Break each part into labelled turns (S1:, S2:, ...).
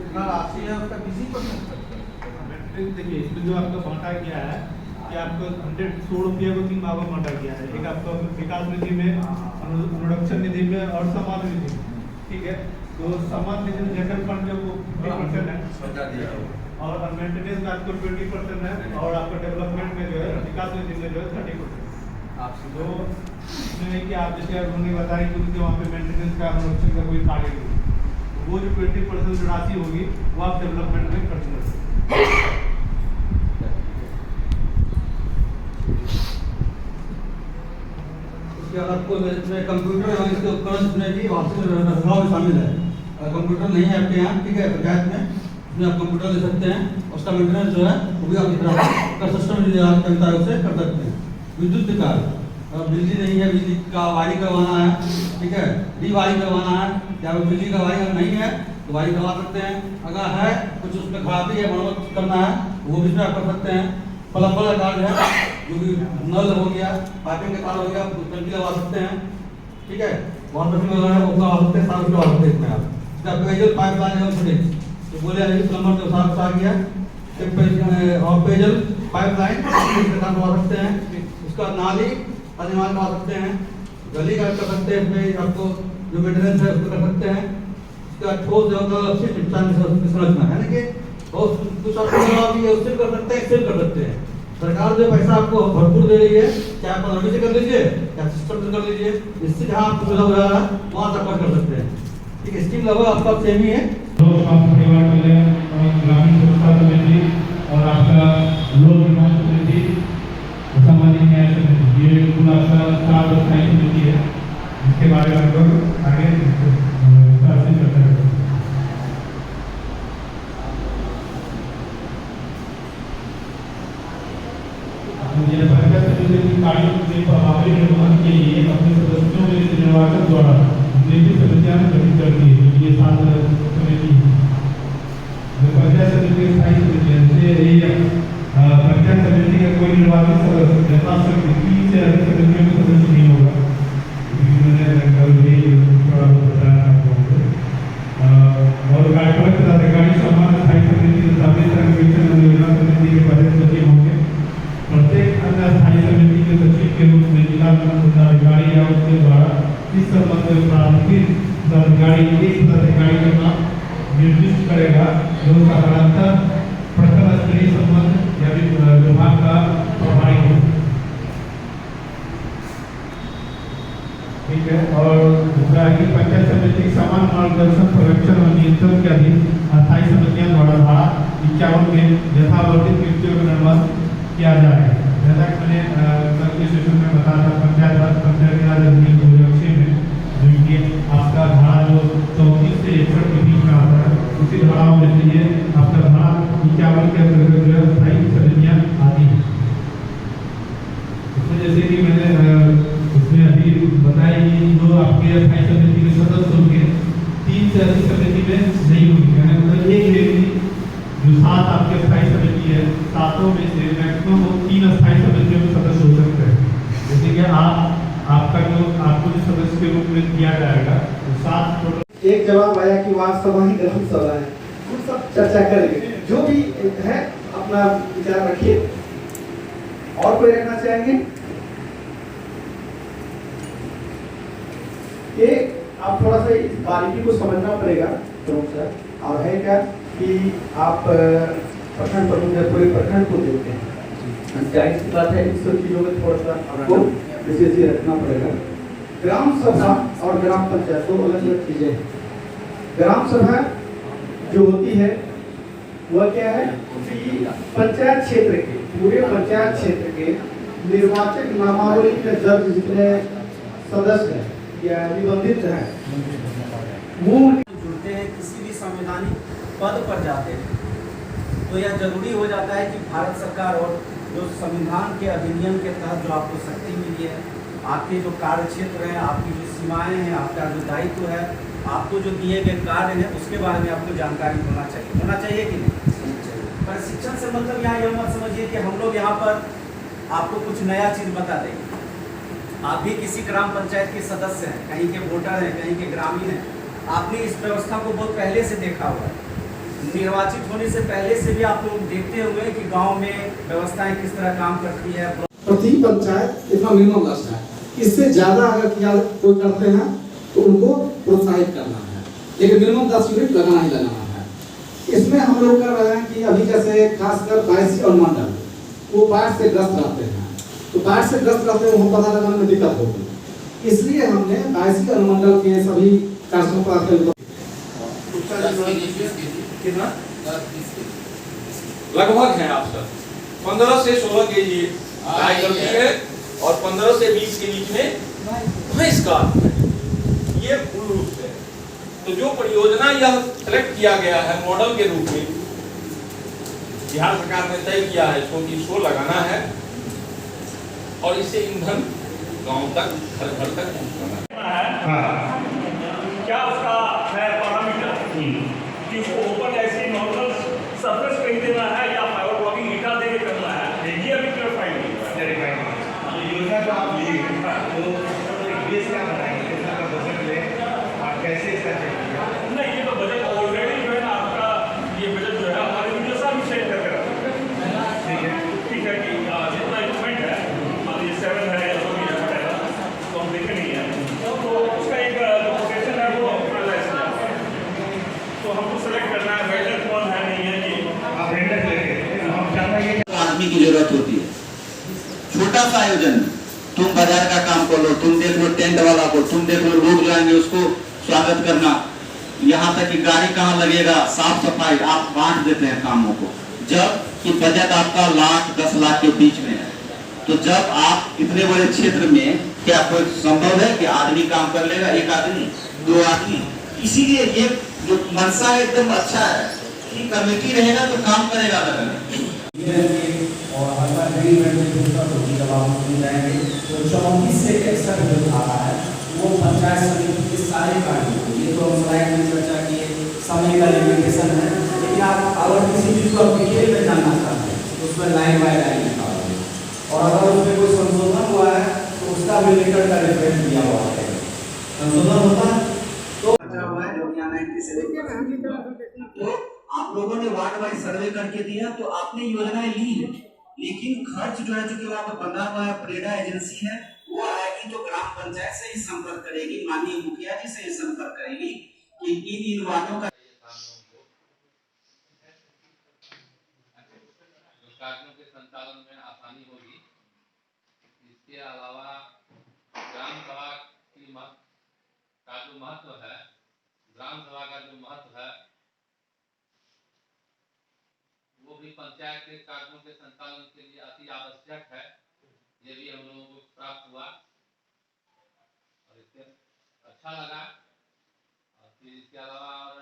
S1: जितना राशि है उसका किसी पर नहीं खर्च कर।
S2: देखिए इसमें जो आपका बांटा गया है कि आपको 100 रुपये को 3 भागों में बांटा गया है। एक आपका विकास निधि में, अनुरक्षण निधि में और समाज निधि में, ठीक है। तो समाज निधि में जनरल फंड जो 50% है और मेंटेनेंस में आपको 20% है और आपका डेवलपमेंट में जो है विकास निधि में जो है 30%। तो इसमें है कि आप जैसे उन्होंने बताया कि वहाँ पे मेंटेनेंस का, अनुरक्षण का कोई कार्य नहीं, वो जो 20% जो राशि होगी वो आप डेवलपमेंट में खर्च कर सकते हैं।
S3: आपको कंप्यूटर और इसके उपकरण जितने भी रखरखाव शामिल है। कंप्यूटर नहीं है आपके यहाँ, ठीक है, पंचायत में इसमें आप कंप्यूटर ले सकते हैं। उसका मेंटेनेंस जो है वो भी आप इस तरह का सिस्टम चलता है उसे कर सकते हैं। विद्युत कार्य, बिजली नहीं है, बिजली का वायरिंग करवाना है, ठीक है, रीवायरिंग करवाना है, या बिजली का वायरिंग नहीं है तो वायरिंग करवा सकते हैं। अगर है कुछ उसमें खराबी है, मरम्मत करना है वो भी इसमें आप कर सकते हैं। प्लम्बर का कार्य है, जो भी नल हो गया, पाइपिंग का कार्य हो गया, टंकी लगवा सकते हैं, ठीक है, वाटर फिटिंग लगाना है वो लगवा सकते हैं, सारा कुछ लगवा सकते हैं इसमें आप। इसका पेयजल पाइपलाइन है फिटिंग तो बोले प्लम्बर के साथ आ गया, और पेयजल पाइपलाइन करवा सकते हैं। उसका नाली का निर्माण करवा सकते हैं, गली का कर सकते हैं, इसमें आपको जो मेंटेनेंस है उसको कर सकते हैं। इसका ठोस संरचना है ना कि बहुत कुछ आपको भी है उससे कर सकते हैं, इससे कर सकते हैं। सरकार जो पैसा आपको भरपूर दे रही है, चाहे आप रवि से कर लीजिए या सिस्टम से कर लीजिए, इससे जहाँ आपको सुविधा हो रहा है वहाँ तक कर सकते हैं। ठीक है, स्कीम लगभग आपका सेम ही है।
S2: परिवार कल्याण और ग्रामीण सुरक्षा समिति और आपका लोक निर्माण समिति, सामाजिक न्याय समिति, ये पूरा 4 स्थायी समिति है जिसके बारे में हम लोग आगे विस्तार से चर्चा करेंगे। पंचायत समिति की कार्यों के प्रभावी निर्वहन के लिए अपने सदस्यों में से निर्वाचक द्वारा निजी समितियां गठित करती है। ये 7 समिति पंचायत समिति की स्थायी समिति है। पंचायत समिति का कोई निर्वाचित सदस्य यथा 3 से अधिक समितियों में सदस्य नहीं होगा। मैंने कल भी थोड़ा बताया और कार्यपालक पदाधिकारी सामान्य स्थायी समिति योजना समिति के पद सचिव होंगे। प्रत्येक अन्य स्थायी समिति के सचिव के रूप में जिला पदाधिकारी या उसके द्वारा इस संबंध में प्रारंभिक पदाधिकारी एक पदाधिकारी का नाम निर्दिष्ट करेगा जो साधारणतः प्रखंड स्तरीय संबंध या विभाग का प्रभारी हो। ठीक है, और दूसरा है कि पंचायत समिति की समान मार्गदर्शन, पर्यवेक्षण और नियंत्रण के अधीन अस्थायी समितियां द्वारा धारा 51 में यथावर्तित कृत्यों का निर्माण किया जाए। जैसा कि मैंने कल के सेशन में बताया था, पंचायत राज अधिनियम 2006 में जो कि आपका धारा जो 34 से 61 के बीच में आता है, उसी धाराओं में से ये आपका धारा 51 के अंतर्गत जो है स्थायी समितियां आती हैं। इसमें जैसे कि मैंने उसमें अभी बताया कि जो आपके स्थायी समिति के सदस्य होंगे 3 से अधिक समिति में नहीं होंगे, यानी मतलब एक व्यक्ति जो 7 आपके स्थायी समिति है, 7 में से मैक्सिमम 3 स्थायी समितियों में सदस्य हो सकते हैं। जैसे कि आपका जो आपको जो सदस्य के रूप में दिया जाएगा तो 7 टोटल।
S4: एक जवाब आया कि वहाँ सभा ही गलत सभा है, उन सब चर्चा करेंगे। जो भी है अपना विचार रखिए। और कोई रखना चाहेंगे? ये आप थोड़ा सा इस बारीकी को समझना पड़ेगा सर। और है क्या कि आप प्रखंड प्रमुख पूरे प्रखंड को देखते हैं, जाहिर सी बात है इस सब चीज़ों में थोड़ा सा आपको विशेष रखना पड़ेगा। ग्राम सभा और ग्राम पंचायत दो अलग अलग चीजें हैं। ग्राम सभा जो होती है वह क्या है कि पंचायत क्षेत्र के, पूरे पंचायत क्षेत्र के निर्वाचक नामावली के दर्ज जितने सदस्य हैं या निबंधित हैं वो
S5: जुड़ते हैं, किसी भी संवैधानिक पद पर जाते हैं तो यह जरूरी हो जाता है कि भारत सरकार और जो संविधान के अधिनियम के तहत जो आपको शक्ति मिली है, आपके जो कार्य क्षेत्र हैं, आपकी जो सीमाएं हैं, आपका जो दायित्व है, आपको जो दिए गए कार्य हैं उसके बारे में आपको जानकारी होना चाहिए कि नहीं? प्रशिक्षण से मतलब यहाँ यह मत समझिए कि हम लोग यहाँ पर आपको कुछ नया चीज़ बता देंगे। आप भी किसी ग्राम पंचायत के सदस्य हैं, कहीं के वोटर हैं, कहीं के ग्रामीण हैं, आपने इस व्यवस्था को बहुत पहले से देखा हुआ है। निर्वाचित होने से पहले से भी आप लोग देखते होंगे कि गांव में व्यवस्थाएं किस तरह काम करती है।
S6: प्रति पंचायत इतना मिनिमम दस्ट है, इससे ज्यादा अगर किया कोई करते हैं तो उनको प्रोत्साहित करना है, लेकिन मिनिमम 10 यूनिट लगाना ही लगाना है। इसमें हम लोग कर रहे हैं कि अभी जैसे खासकर 22 अनुमंडल वो बाढ़ से ग्रस्त रहते हैं, तो बाढ़ से ग्रस्त रहते हैं वो पता लगाने में दिक्कत होगी, इसलिए हमने 22 अनुमंडल के सभी कार्यक्रम पर
S3: कितना लगभग है आपका 15 से 16 केजी गाय करती है और 15 से 20 के बीच में भैंस का ये मूल रूप से। तो जो परियोजना यह सेलेक्ट किया गया है मॉडल के रूप में, बिहार सरकार ने तय किया है इसको कि इसको लगाना है और इससे ईंधन गांव तक घर घर तक पहुंचाना है।
S7: क्या उसका है पैरामीटर कि उसको ओपन ऐसी नॉर्मल सरफेस पे ही देना है या फाइबर ब्लॉकिंग ईटा दे के करना है, ये अभी क्लियरफाइड नहीं हुआ है।
S2: योजना जो आप लिए तो बेस क्या बनाएंगे, इसका बजट ले आप कैसे इसका
S7: नहीं, ये तो बजट ऑलरेडी जो है ना आपका, ये बजट जो है हमारे वीडियो साहब भी सेट करके रखते हैं। ठीक है कि जितना इक्विपमेंट है मान लीजिए 7 है या जो भी है वगैरह, तो हम देखे नहीं है, तो उसका एक लोकेशन है वो तो हमको सेलेक्ट करना है वेंडर कौन है नहीं है कि
S2: आप वेंडर लेके हम चाहते हैं कि
S8: आदमी की जरूरत होती है। छोटा सा आयोजन, तुम बाजार का काम कर लो, तुम देख लो टेंट वाला को, तुम देख लो लोग जाएंगे उसको स्वागत करना, यहाँ तक कि गाड़ी कहाँ लगेगा, साफ सफाई, आप बांट देते हैं कामों को। जब कि बजट आपका लाख 10 लाख के बीच में है, तो जब आप इतने बड़े क्षेत्र में क्या कोई संभव है कि आदमी काम कर लेगा, एक आदमी 2 आदमी? इसीलिए ये जो मनसा है एकदम अच्छा है कि कमेटी रहेगा तो काम करेगा
S4: और हल्का ग्रीन जब आप जाएंगे तो 34 से 61 जो आ रहा है वो पंचायत समिति के सारे कार्य, ये तो हम स्लाइड में चर्चा किए, समय का लिमिटेशन है, लेकिन आप अगर किसी चीज को डिटेल में जानना चाहते हैं तो उसमें लाइन बाय लाइन निकालोगे, और अगर उसमें कोई संशोधन हुआ है तो उसका भी लेटर का रेफरेंस दिया हुआ है, संशोधन होता है तो हुआ है जो यहाँ 90 से
S8: तो आप लोगों ने वार्ड वाइज सर्वे करके दिया तो आपने योजनाएं ली है, लेकिन खर्च जो है जो कि वहाँ पर बना हुआ है प्रेडा एजेंसी है, वो आएगी तो ग्राम पंचायत से ही संपर्क करेगी, माननीय मुखिया जी से ही संपर्क करेगी कि इन वार्डों का
S9: कार्यों के संचालन में आसानी होगी। इसके अलावा ग्राम सभा का जो महत्व है, ग्राम सभा का जो महत्व है वो भी पंचायत के कार्यों के संचालन के लिए अति आवश्यक है। ये भी हम लोगों को प्राप्त हुआ और इससे अच्छा लगा। और फिर इसके अलावा और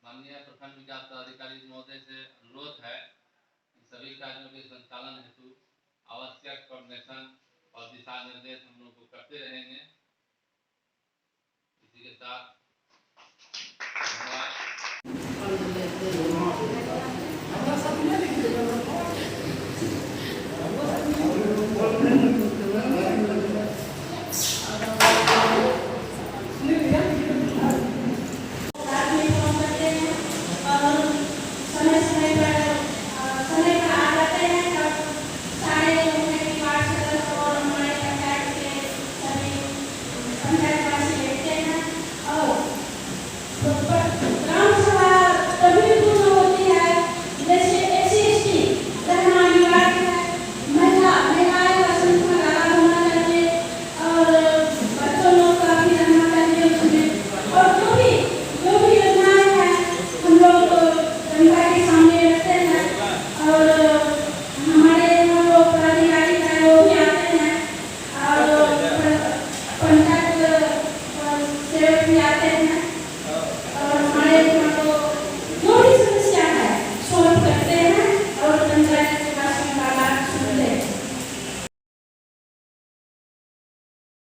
S9: माननीय प्रखंड विकास पदाधिकारी महोदय से अनुरोध है कि सभी कार्यों के संचालन हेतु आवश्यक कोऑर्डिनेशन और दिशा निर्देश हम लोग को करते रहेंगे। इसी के साथ
S10: धन्यवाद।